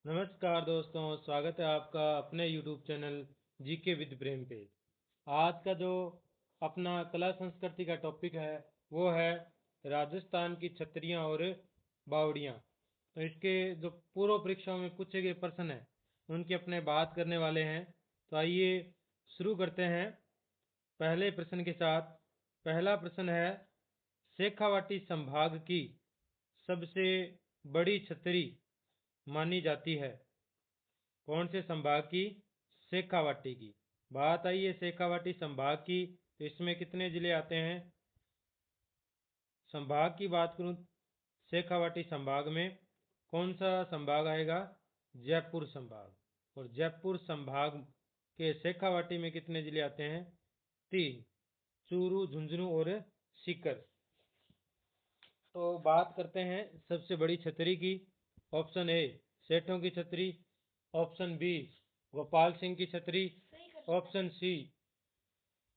नमस्कार दोस्तों, स्वागत है आपका अपने YouTube चैनल जीके विद प्रेम पे। आज का जो अपना कला संस्कृति का टॉपिक है वो है राजस्थान की छतरियाँ और बावड़ियाँ। तो इसके जो पूर्व परीक्षाओं में पूछे गए प्रश्न हैं उनकी अपने बात करने वाले हैं। तो आइए शुरू करते हैं पहले प्रश्न के साथ। पहला प्रश्न है, शेखावाटी संभाग की सबसे बड़ी छतरी मानी जाती है? कौन से संभाग की? शेखावाटी की। बात आई है शेखावाटी संभाग की, तो इसमें कितने जिले आते हैं? संभाग की बात करूं, शेखावाटी संभाग में कौन सा संभाग आएगा? जयपुर संभाग। और जयपुर संभाग के शेखावाटी में कितने जिले आते हैं? 3, चूरू, झुंझुनू और सीकर। तो बात करते हैं सबसे बड़ी छतरी की। ऑप्शन ए सेठों की छतरी, ऑप्शन बी गोपाल सिंह की छतरी, ऑप्शन सी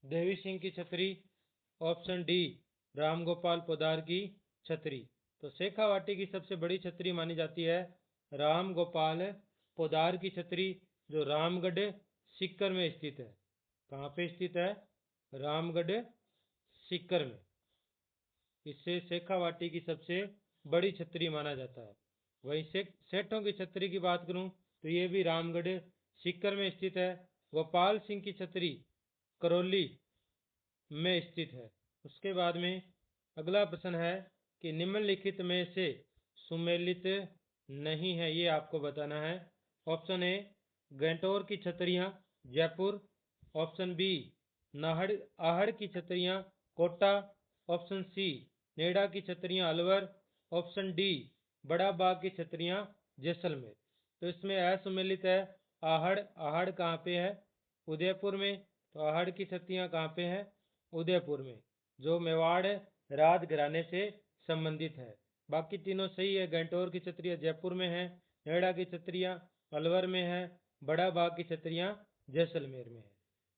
देवी सिंह की छतरी, ऑप्शन डी रामगोपाल पोदार की छतरी। तो शेखावाटी की सबसे बड़ी छतरी मानी जाती है रामगोपाल पोदार की छतरी, जो रामगढ़ सीकर में स्थित है। कहाँ पे स्थित है? रामगढ़ सीकर में। इससे शेखावाटी की सबसे बड़ी छतरी माना जाता है। वहीं सेठों की छतरी की बात करूं तो ये भी रामगढ़ सीकर में स्थित है। गोपाल सिंह की छतरी करौली में स्थित है। उसके बाद में अगला प्रश्न है कि निम्नलिखित में से सुमेलित नहीं है, ये आपको बताना है। ऑप्शन ए गैंटोर की छतरियां जयपुर, ऑप्शन बी नाहड़ आहड़ की छतरियां कोटा, ऑप्शन सी नेड़ा की छतरियां अलवर, ऑप्शन डी बड़ा बाग की छतरियां जैसलमेर। तो इसमें असुमेलित है आहड़। आहड़ कहाँ पे है? उदयपुर में। तो आहड़ की छतरियां कहाँ पे है? उदयपुर में, जो मेवाड़ राजघराने से संबंधित है। बाकी तीनों सही है। गैंटोर की छतरियां जयपुर में है, नेड़ा की छतरियां अलवर में है, बड़ा बाग की छतरियां जैसलमेर में है।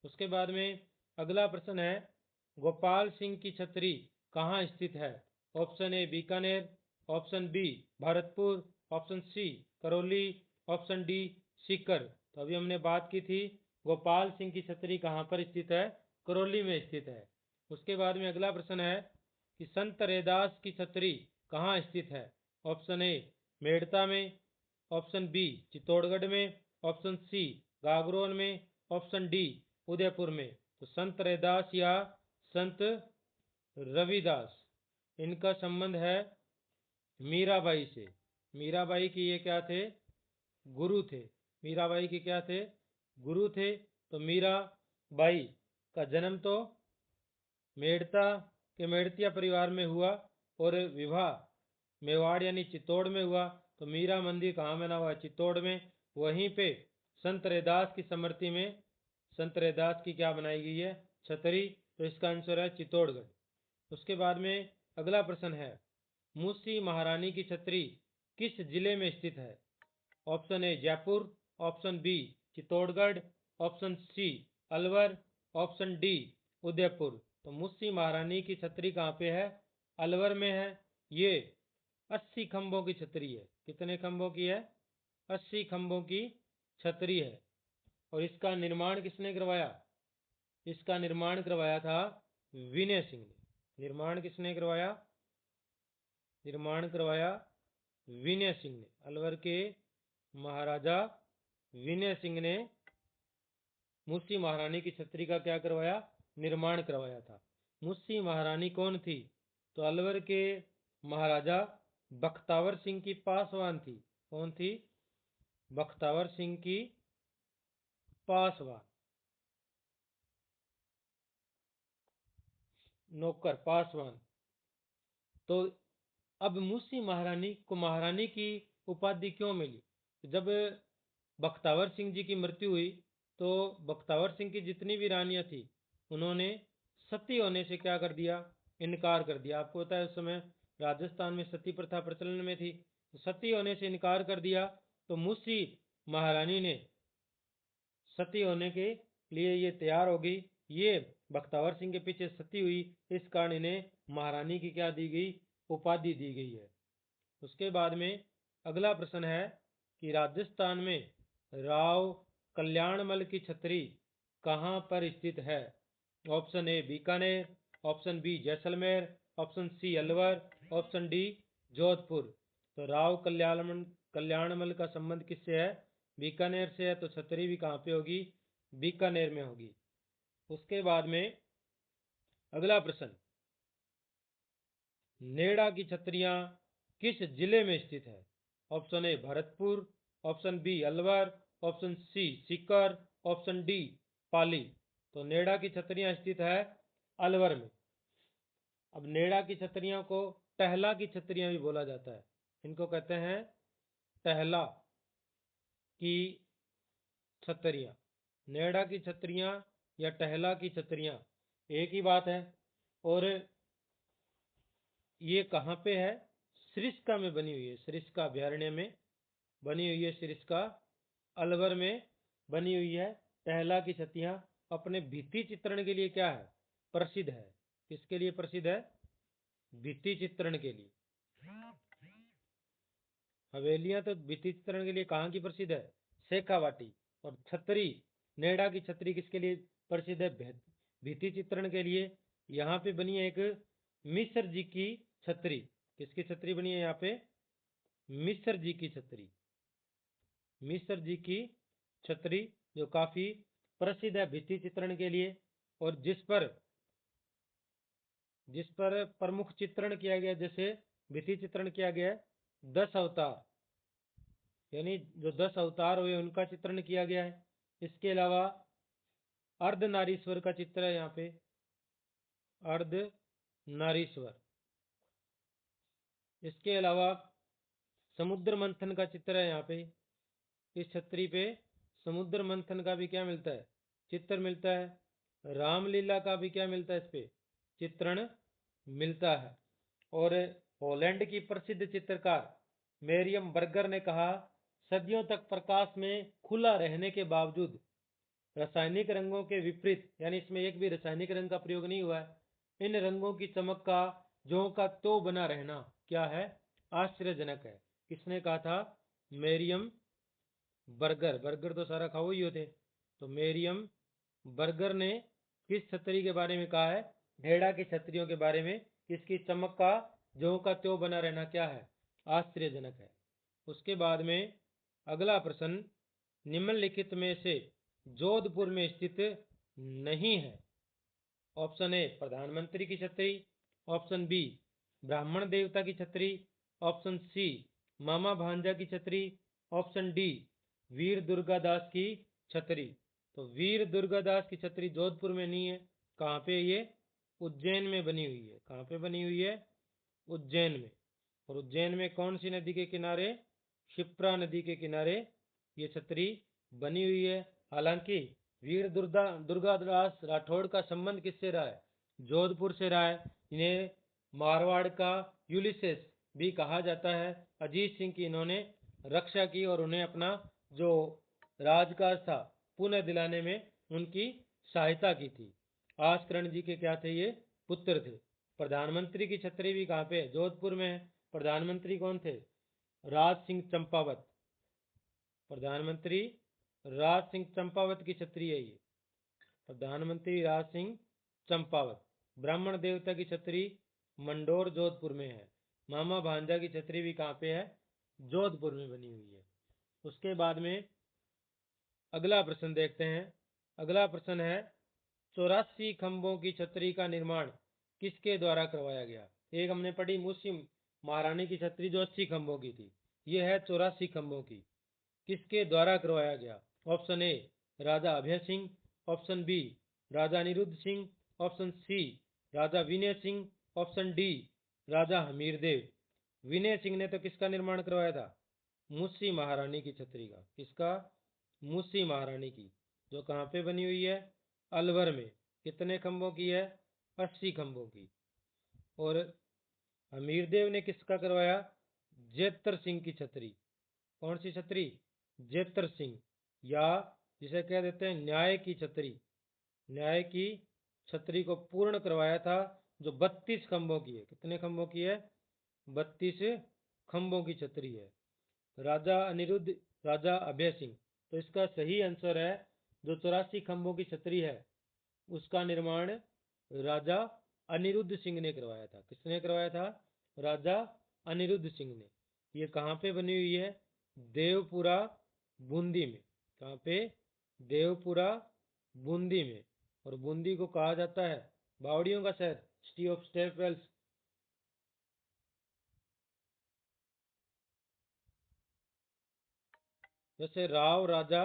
उसके बाद में अगला प्रश्न है, गोपाल सिंह की छतरी कहाँ स्थित है? Option A Bikaner, option B Bharatpur, option C Karauli, option D Sikar. तो अभी हमने बात की थी गोपाल सिंह की छतरी कहाँ पर स्थित है? करौली में स्थित है। उसके बाद में अगला प्रश्न है कि संत रैदास की छतरी कहाँ स्थित है? ऑप्शन ए मेड़ता में, ऑप्शन बी चित्तौड़गढ़ में, ऑप्शन सी गागरोन में, ऑप्शन डी उदयपुर में। तो संत रैदास या संत रविदास, इनका संबंध है मीराबाई से। मीराबाई की ये क्या थे? गुरु थे। मीराबाई के क्या थे? गुरु थे। तो मीराबाई का जन्म तो मेड़ता के मेड़तिया परिवार में हुआ और विवाह मेवाड़ यानी चित्तौड़ में हुआ। तो मीरा मंदिर कहाँ बना हुआ है? चित्तौड़ में। वहीं पे संत रैदास की स्मृति में संत रैदास की क्या बनाई गई है? छतरी। तो इसका आंसर है चित्तौड़गढ़। उसके बाद में अगला प्रश्न है, मूसी महारानी की छतरी किस जिले में स्थित है? Option A Jaipur, option B Chittorgarh, option C Alwar, option D Udaipur. तो मूसी महारानी की छतरी कहाँ पे है? अलवर में है। ये 80 खंभों की छतरी है। कितने खंभों की है? 80 खंभों की छतरी है। और इसका निर्माण किसने करवाया? इसका निर्माण करवाया था विनय सिंह ने। निर्माण किसने करवाया? निर्माण करवाया विनय सिंह ने। अलवर के महाराजा विनय सिंह ने मूसी महारानी की छतरी का क्या करवाया? निर्माण करवाया था। मूसी महारानी कौन थी? तो अलवर के महाराजा बख्तावर सिंह की पासवान थी। कौन थी? बख्तावर सिंह की पासवान, नौकर, पासवान। तो अब मूसी महारानी को महारानी की उपाधि क्यों मिली? जब बख्तावर सिंह जी की मृत्यु हुई तो बख्तावर सिंह की जितनी भी रानियां थी उन्होंने सती होने से क्या कर दिया? इनकार कर दिया। आपको पता है उस समय राजस्थान में सती प्रथा प्रचलन में थी। तो सती होने से इनकार कर दिया। तो मूसी महारानी ने सती होने के लिए ये तैयार हो गई। ये बख्तावर सिंह के पीछे सती हुई, इस कारण इन्हें महारानी की क्या दी गई? उपाधि दी गई है। उसके बाद में अगला प्रश्न है कि राजस्थान में राव कल्याणमल की छतरी कहाँ पर स्थित है? Option A Bikaner, option B Jaisalmer, option C Alwar, option D Jodhpur. तो राव कल्याणमल का संबंध किससे है? बीकानेर से है। तो छतरी भी कहाँ पे होगी? बीकानेर में होगी। उसके बाद में अगला प्रश्न, नेड़ा की छतरियां किस जिले में स्थित है? Option A Bharatpur, option B Alwar, option C Sikar, option D Pali. तो नेड़ा की छतरियां स्थित है अलवर में। अब नेड़ा की छतरियों को टहला की छतरियां भी बोला जाता है। इनको कहते हैं टहला की छतरियां। नेड़ा की छतरियां या टहला की छतरियां एक ही बात है। और ये कहाँ पे है? सरिस्का में बनी हुई है। सरिस्का अभ्यारण्य में बनी हुई है। सरिस्का अलवर में बनी हुई है। टहला की छतरियां अपने भित्ति चित्रण के लिए क्या है? प्रसिद्ध है। किसके लिए प्रसिद्ध है? भित्ति चित्रण के लिए। हवेलियां तो भित्ति चित्रण के लिए कहाँ की प्रसिद्ध है? शेखावाटी। और छतरी, नेड़ा की छतरी किसके लिए प्रसिद्ध है? भित्ति चित्रण के लिए। यहाँ पे बनी है एक मिश्र जी की छतरी। किसकी छतरी बनी है यहाँ पे? मिश्र जी की छतरी। मिश्र जी की छतरी जो काफी प्रसिद्ध है भित्ति चित्रण के लिए, और जिस पर प्रमुख चित्रण किया गया, जैसे भित्ति चित्रण किया गया है 10 अवतार, यानी जो 10 अवतार हुए उनका चित्रण किया गया है। इसके अलावा अर्धनारीश्वर का चित्र है यहाँ पे, अर्धनारीश्वर। इसके अलावा समुद्र मंथन का चित्र है यहाँ पे। इस छतरी पे समुद्र मंथन का भी क्या मिलता है? चित्र मिलता है। रामलीला का भी क्या मिलता है? इस पे चित्रण मिलता है। और हॉलैंड की प्रसिद्ध चित्रकार मेरियम बर्गर ने कहा, सदियों तक प्रकाश में खुला रहने के बावजूद रासायनिक रंगों के विपरीत, यानी इसमें एक भी रासायनिक रंग का प्रयोग नहीं हुआ है, इन रंगों की चमक का ज्यों का त्यों बना रहना क्या है? आश्चर्यजनक है। किसने कहा था? मेरियम बर्गर। बर्गर तो सारा खाओ ही होते। तो मेरियम बर्गर ने किस छतरी के बारे में कहा है? नेड़ा की छतरियों के बारे में। इसकी चमक का ज्यों का त्यों बना रहना क्या है? आश्चर्यजनक है। उसके बाद में अगला प्रश्न, निम्नलिखित में से जोधपुर में स्थित नहीं है। ऑप्शन ए प्रधानमंत्री की छतरी, ऑप्शन बी ब्राह्मण देवता की छतरी, ऑप्शन सी मामा भांजा की छतरी, ऑप्शन डी वीर दुर्गादास की छतरी। तो वीर दुर्गादास की छतरी जोधपुर में नहीं है। कहाँ पे? ये उज्जैन में बनी हुई है। कहाँ पे बनी हुई है? उज्जैन में। और उज्जैन में कौन सी नदी के किनारे? क्षिप्रा नदी के किनारे ये छतरी बनी हुई है। हालांकि वीर दुर्गादास राठौड़ का संबंध किससे रहा है? जोधपुर से रहा है। इन्हें मारवाड़ का यूलिसेस भी कहा जाता है। अजीत सिंह की इन्होंने रक्षा की और उन्हें अपना जो राजकाज था पुनः दिलाने में उनकी सहायता की थी। आस्करण जी के क्या थे? ये पुत्र थे। प्रधानमंत्री की छतरी भी कहाँ पे है? जोधपुर में है। प्रधानमंत्री कौन थे? राज सिंह चंपावत। प्रधानमंत्री राज सिंह चंपावत की छतरी है ये। प्रधानमंत्री राज सिंह चंपावत। ब्राह्मण देवता की छतरी मंडोर जोधपुर में है। मामा भांजा की छतरी भी कहाँ पे है? जोधपुर में बनी हुई है। उसके बाद में अगला प्रश्न देखते हैं। अगला प्रश्न है, 84 खंभों की छतरी का निर्माण किसके द्वारा करवाया गया? एक हमने पढ़ी मुस्लिम महारानी की छतरी जो 80 खंभों की थी। यह है 84 खंभों की। किसके द्वारा करवाया गया? Option A Raja Abhay Singh, option B Raja Anirudh Singh, option C Raja Vinay Singh, option D Raja Hamirdev. Vinay Singh ने तो किसका निर्माण करवाया था? मुस्सी महारानी की छतरी का। किसका? मुस्सी महारानी की, जो कहाँ पे बनी हुई है? अलवर में। कितने खंभों की है? 80 खंभों की। और हमीरदेव ने किसका करवाया? जेतर सिंह की छतरी। कौन सी छतरी? जेतर सिंह, या जिसे कह देते हैं न्याय की छतरी। न्याय की छतरी को पूर्ण करवाया था, जो 32 खंभों की है। कितने खंभों की है? 32 खंभों की छतरी है। राजा अनिरुद्ध, राजा अभय सिंह। तो इसका सही आंसर है जो 84 खंभों की छतरी है उसका निर्माण राजा अनिरुद्ध सिंह ने करवाया था। किसने करवाया था? राजा अनिरुद्ध सिंह ने। ये कहाँ पे बनी हुई है? देवपुरा बूंदी में। कहाँ पे? देवपुरा बूंदी में। और बूंदी को कहा जाता है बावड़ियों का शहर, सिटी ऑफ स्टेपल्स। जैसे राव राजा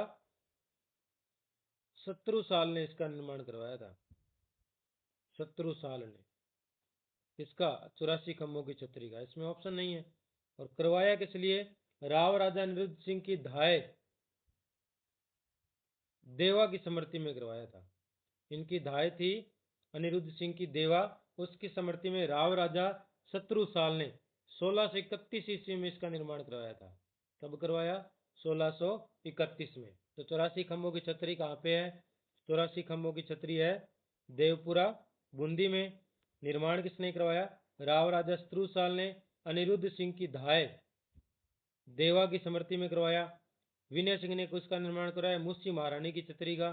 शत्रुसाल ने इसका निर्माण करवाया था। शत्रुसाल ने इसका 84 खंभों की छतरी का, इसमें ऑप्शन नहीं है। और करवाया किस लिए? राव राजा अनिरुद्ध सिंह की धाय देवा की स्मृति में करवाया था। इनकी धाय थी अनिरुद्ध सिंह की देवा, उसकी स्मृति में राव राजा शत्रुसाल ने 1631 ईस्वी में इसका निर्माण करवाया था। कब करवाया? 1631 में। तो 84 खंभों की छतरी कहाँ पे है? 84 खंभों की छतरी है देवपुरा बूंदी में। निर्माण किसने करवाया? राव राजा शत्रुसाल ने अनिरुद्ध सिंह की धाय देवा की स्मृति में करवाया। विनय सिंह ने किसका निर्माण कराया? मुंशी महारानी की छतरी का।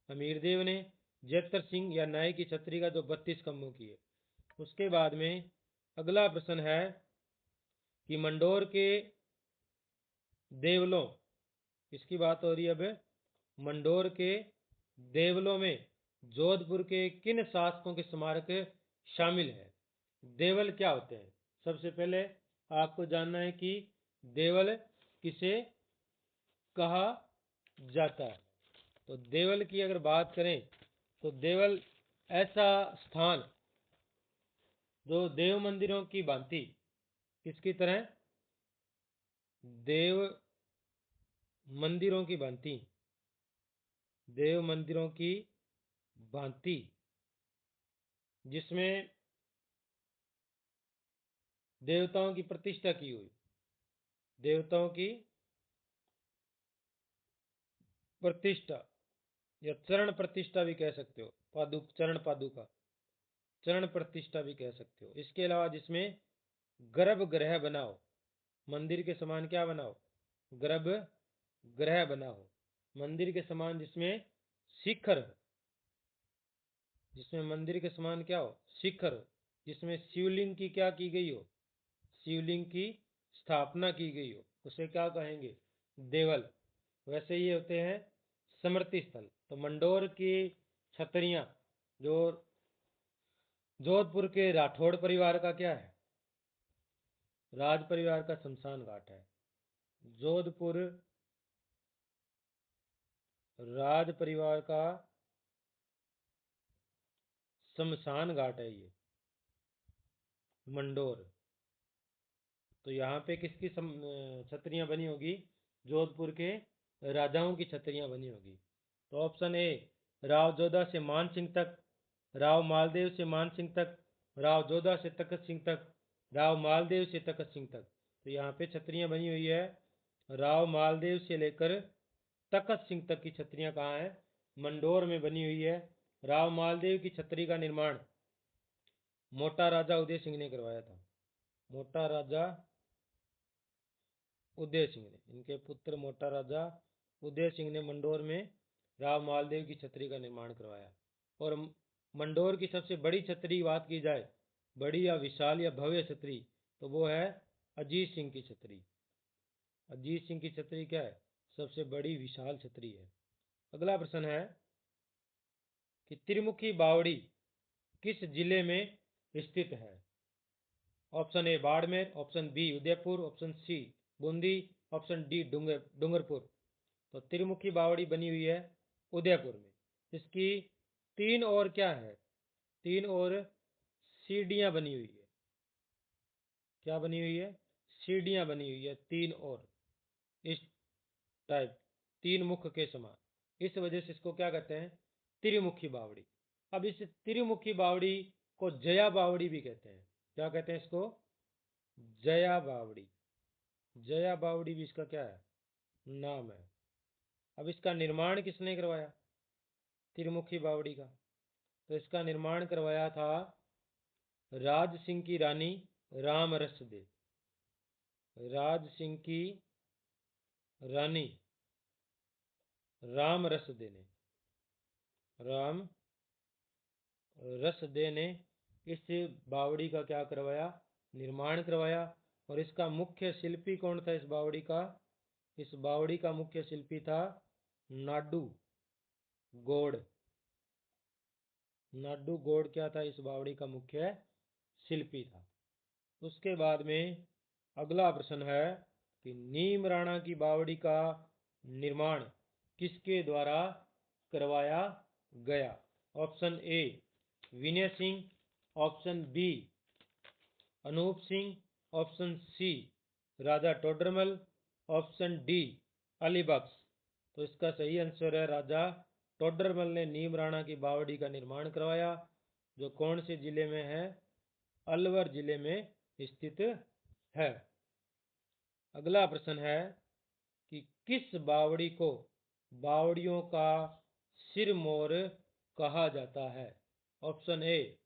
हमीर देव ने जैतर सिंह या नाई की छतरी का जो 32 खंभों की है। उसके बाद में अगला प्रश्न है कि मंडोर के देवलों, इसकी बात हो रही है अब। मंडोर के देवलों में जोधपुर के किन शासकों के स्मारक शामिल है? देवल क्या होते हैं? सबसे पहले आपको जानना है कि देवल किसे कहा जाता है। तो देवल की अगर बात करें तो देवल ऐसा स्थान जो देव मंदिरों की भांति, किसकी तरह? देव मंदिरों की भांति, देव मंदिरों की भांति, जिसमें देवताओं की प्रतिष्ठा की हुई, देवताओं की प्रतिष्ठा या चरण प्रतिष्ठा भी कह सकते हो, पादुक चरण पादुका, चरण प्रतिष्ठा भी कह सकते हो। इसके अलावा जिसमें गर्भगृह बनाओ, मंदिर के समान क्या बनाओ? गर्भगृह बनाओ। मंदिर के समान जिसमें शिखर हो, जिसमें मंदिर के समान क्या हो? शिखर हो। जिसमें शिवलिंग की क्या की गई हो? शिवलिंग की स्थापना की गई हो, उसे क्या कहेंगे? देवल। वैसे ये होते हैं स्मृति स्थल। तो मंडोर की छतरियां जो जोधपुर के राठौड़ परिवार का क्या है? राज परिवार का शमशान घाट है। जोधपुर राज परिवार का शमशान घाट है ये मंडोर। तो यहाँ पे किसकी छतरियां बनी होगी? जोधपुर के राजाओं की छतरियां बनी होगी। तो ऑप्शन ए राव जोधा से मान सिंह तक, राव मालदेव से मान सिंह तक, राव जोधा से तखत सिंह तक, राव मालदेव से तखत सिंह तक। तो यहाँ पे छतरियां बनी हुई है राव मालदेव से लेकर तखत सिंह तक की छतरियां कहाँ है? मंडोर में बनी हुई है। राव मालदेव की छतरी का निर्माण मोटा राजा उदय सिंह ने करवाया था। मोटा राजा उदय सिंह ने, इनके पुत्र मोटा राजा उदय सिंह ने मंडोर में राव मालदेव की छतरी का निर्माण करवाया। और मंडोर की सबसे बड़ी छतरी बात की जाए, बड़ी या विशाल या भव्य छतरी, तो वो है अजीत सिंह की छतरी। अजीत सिंह की छतरी क्या है? सबसे बड़ी विशाल छतरी है। अगला प्रश्न है कि त्रिमुखी बावड़ी किस जिले में स्थित है? Option A Barmer, option B Udaipur, option C Bundi, option D Dungarpur. तो त्रिमुखी बावड़ी बनी हुई है उदयपुर में। इसकी तीन और क्या है? तीन और सीढ़ियां बनी हुई है। क्या बनी हुई है? सीढ़ियां बनी हुई है तीन और, इस टाइप, तीन मुख के समान। इस वजह से इसको क्या कहते हैं? त्रिमुखी बावड़ी। अब इस त्रिमुखी बावड़ी को जया बावड़ी भी कहते हैं। क्या कहते हैं इसको? जया बावड़ी। जया बावड़ी भी इसका क्या है? नाम है। अब इसका निर्माण किसने करवाया त्रिमुखी बावड़ी का? तो इसका निर्माण करवाया था राज सिंह की रानी राम रस दे। राज सिंह की रानी राम रस देने, राम रस देने इस बावड़ी का क्या करवाया, निर्माण करवाया। और इसका मुख्य शिल्पी कौन था इस बावड़ी का, इस बावड़ी का मुख्य शिल्पी था नाडू गौड़। नाडू गौड़ क्या था, इस बावड़ी का मुख्य शिल्पी था। उसके बाद में अगला प्रश्न है कि नीम राणा की बावड़ी का निर्माण किसके द्वारा करवाया गया। Option A Vinay Singh, option B Anoop Singh, option C Raja Todarmal, option D Ali Bakhsh. तो इसका सही आंसर है राजा टोडरमल ने नीम राणा की बावड़ी का निर्माण करवाया, जो कौन से जिले में है, अलवर जिले में स्थित है। अगला प्रश्न है कि किस बावड़ी को बावड़ियों का सिरमौर कहा जाता है। ऑप्शन ए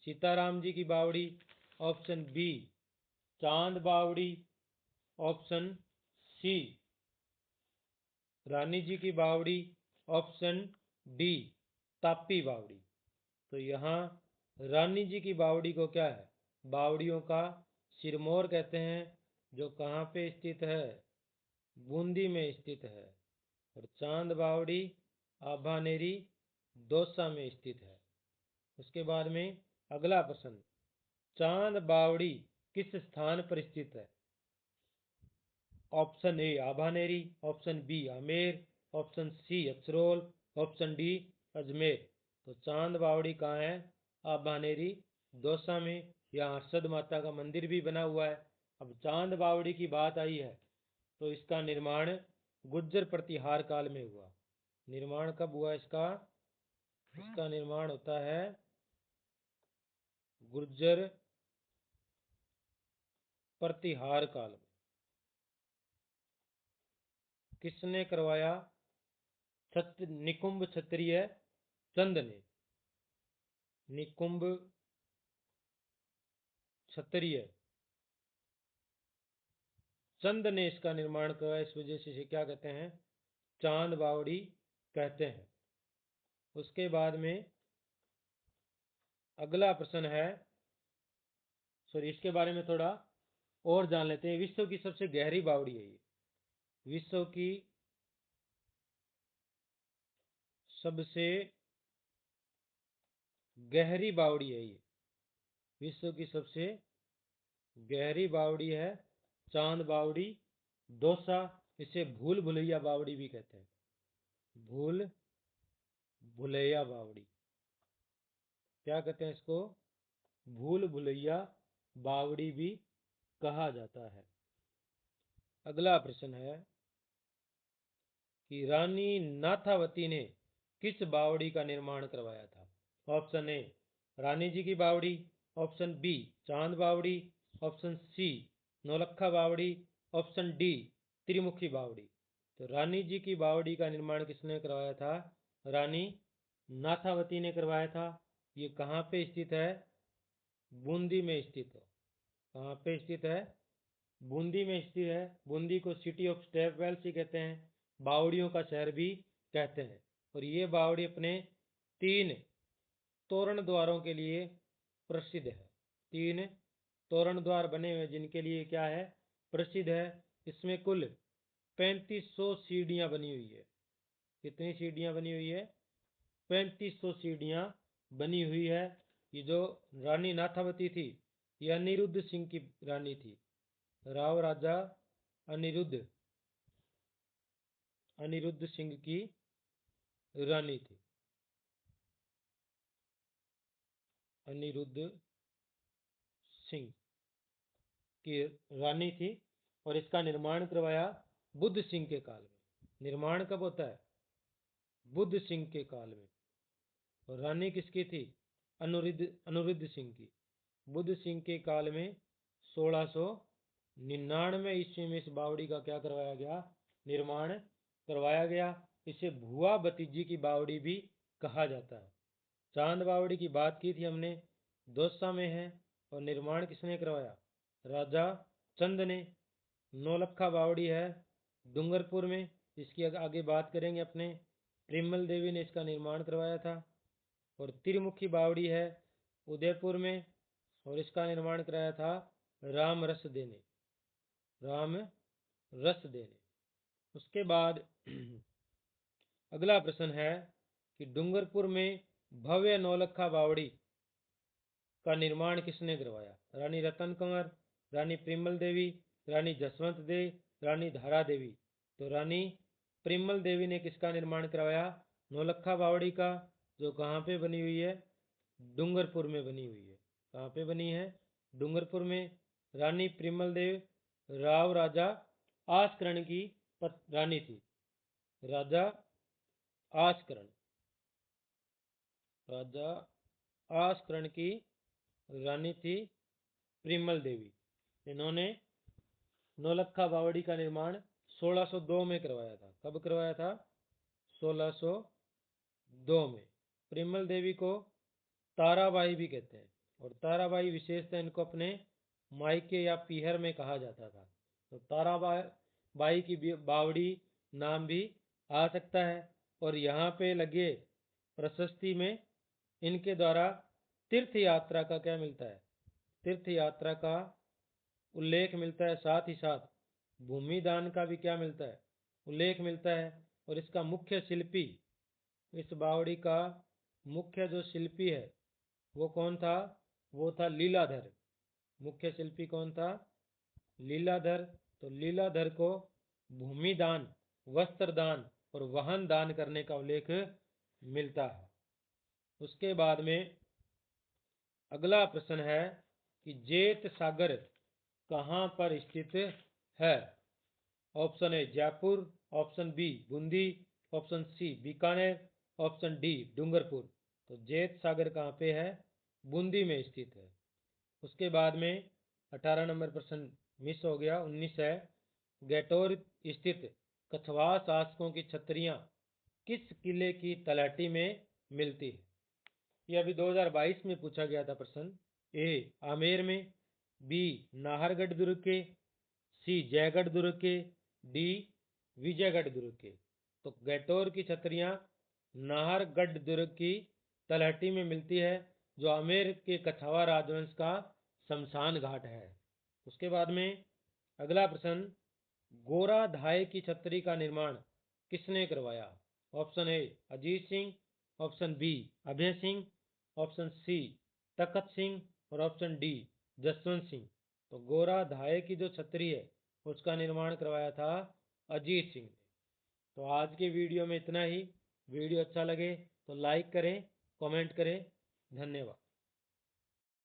सीताराम जी की बावड़ी, ऑप्शन बी चांद बावड़ी, ऑप्शन सी रानी जी की बावड़ी, ऑप्शन डी तापी बावड़ी। तो यहाँ रानी जी की बावड़ी को क्या है, बावड़ियों का सिरमौर कहते हैं, जो कहाँ पे स्थित है, बूंदी में स्थित है। और चांद बावड़ी आभानेरी दौसा में स्थित है। उसके बाद में अगला प्रश्न, चांद बावड़ी किस स्थान पर स्थित है। Option A Abhaneri, option B Amer, option C Aksarol, option D Ajmer. तो चांद बावड़ी कहाँ है, आभानेरी दौसा में। यहाँ हर्षद माता का मंदिर भी बना हुआ है। अब चांद बावड़ी की बात आई है तो इसका निर्माण गुर्जर प्रतिहार काल में हुआ। निर्माण कब हुआ इसका, इसका निर्माण होता है गुर्जर प्रतिहार काल में। किसने करवाया, निकुंभ क्षत्रिय चंद ने, निकुंभ क्षत्रिय चंद ने इसका निर्माण करवाया। इस वजह से इसे क्या कहते हैं, चांद बावड़ी कहते हैं। उसके बाद में अगला प्रश्न है, सॉरी इसके बारे में थोड़ा और जान लेते हैं। विश्व की सबसे गहरी बावड़ी है ये, विश्व की सबसे गहरी बावड़ी है ये, विश्व की सबसे गहरी बावड़ी है चांद बावड़ी दौसा। इसे भूल भुलैया बावड़ी भी कहते हैं, भूल भुलैया बावड़ी क्या कहते हैं इसको, भूल भुलैया बावड़ी भी कहा जाता है। अगला प्रश्न है कि रानी नाथावती ने किस बावड़ी का निर्माण करवाया था। ऑप्शन ए रानी जी की बावड़ी, ऑप्शन बी चांद बावड़ी, ऑप्शन सी नौलखा बावड़ी, ऑप्शन डी त्रिमुखी बावड़ी। तो रानी जी की बावड़ी का निर्माण किसने करवाया था, रानी नाथावती ने करवाया था। ये कहाँ पे स्थित है, बूंदी में स्थित है। कहाँ पे स्थित है, बूंदी में स्थित है। बूंदी को सिटी ऑफ स्टेप वेल्स ही कहते हैं, बावड़ियों का शहर भी कहते हैं। और ये बावड़ी अपने 3 तोरण द्वारों के लिए प्रसिद्ध है। 3 तोरण द्वार बने हुए जिनके लिए क्या है, प्रसिद्ध है। इसमें कुल 3500 सीढ़ियां बनी हुई है। कितनी सीढ़ियां बनी हुई है, 3500 सीढ़ियां बनी हुई है। ये जो रानी नाथावती थी, ये अनिरुद्ध सिंह की रानी थी। राव राजा अनिरुद्ध अनिरुद्ध सिंह की रानी थी, अनिरुद्ध सिंह की रानी थी। और इसका निर्माण करवाया बुद्ध सिंह के काल में। निर्माण कब होता है, बुद्ध सिंह के काल में। और रानी किसकी थी, अनिरुद्ध सिंह की। बुद्ध सिंह के काल में 1699 ईस्वी में इस बावड़ी का क्या करवाया गया, निर्माण करवाया गया। इसे भुआ भतीजी की बावड़ी भी कहा जाता है। चांद बावड़ी की बात की थी हमने, दौसा में है। और निर्माण किसने करवाया, राजा चंद ने। नौलखा बावड़ी है डूंगरपुर में, इसकी आगे बात करेंगे अपने, प्रिमल देवी ने इसका निर्माण करवाया था। और त्रिमुखी बावड़ी है उदयपुर में, और इसका निर्माण कराया था राम रसदे ने, राम रसदे ने। उसके बाद अगला प्रश्न है कि डूंगरपुर में भव्य नौलखा बावड़ी का निर्माण किसने करवाया? रानी रतन कंवर, रानी प्रिमल देवी, रानी जसवंत देवी, रानी धारा देवी। तो रानी प्रिमल देवी ने किसका निर्माण करवाया? नौलखा बावड़ी का, जो कहाँ पे बनी हुई है? डूंगरपुर में बनी हुई है। कहाँ पे बनी है? डूंगरपुर में। रानी प्रिमल देव राव राजा आस्करण की रानी थी। राजा आस्करण, राजा आस्करण की रानी थी प्रिमल देवी। इन्होंने नौलखा बावड़ी का निर्माण 1602 में करवाया था। कब करवाया था? 1602 में। प्रिमल देवी को ताराबाई भी कहते हैं, और ताराबाई विशेषतः इनको अपने मायके या पीहर में कहा जाता था। तो ताराबाई की बावड़ी नाम भी आ सकता है। और यहाँ पे लगे प्रशस्ति में इनके द्वारा तीर्थ यात्रा का क्या मिलता है? तीर्थ यात्रा का उल्लेख मिलता है। साथ ही साथ भूमि दान का भी क्या मिलता है? उल्लेख मिलता है। और इसका मुख्य शिल्पी, इस बावड़ी का मुख्य जो शिल्पी है वो कौन था? वो था लीलाधर। मुख्य शिल्पी कौन था? लीलाधर। तो लीलाधर को भूमि दान, वस्त्र दान और वाहन दान करने का उल्लेख मिलता है। उसके बाद में अगला प्रश्न है कि जेत सागर कहाँ पर स्थित है? Option A Jaipur, option B Bundi, option C Bikaner, option D Dungarpur. तो जेत सागर कहाँ पे है? बूंदी में स्थित है। उसके बाद में 18 नंबर प्रश्न मिस हो गया। 19 है, गैटोर स्थित कछवा शासकों की छतरियां किस किले की तलहटी में मिलती है? यह अभी 2022 में पूछा गया था प्रश्न। ए आमेर में, बी नाहरगढ़ दुर्ग के, सी जयगढ़ दुर्ग के, डी विजयगढ़ दुर्ग के। तो गैटोर की छतरियां नाहरगढ़ दुर्ग की तलहटी में मिलती है, जो आमेर के कछावा राजवंश का शमशान घाट है। उसके बाद में अगला प्रश्न, गोरा धाय की छतरी का निर्माण किसने करवाया? Option A Ajit Singh, option B Abhay Singh, option C Takhat Singh और ऑप्शन डी जसवंत सिंह। तो गोरा धाय की जो छतरी है उसका निर्माण करवाया था अजीत सिंह ने। तो आज के वीडियो में इतना ही। वीडियो अच्छा लगे तो लाइक करें, कमेंट करें। धन्यवाद।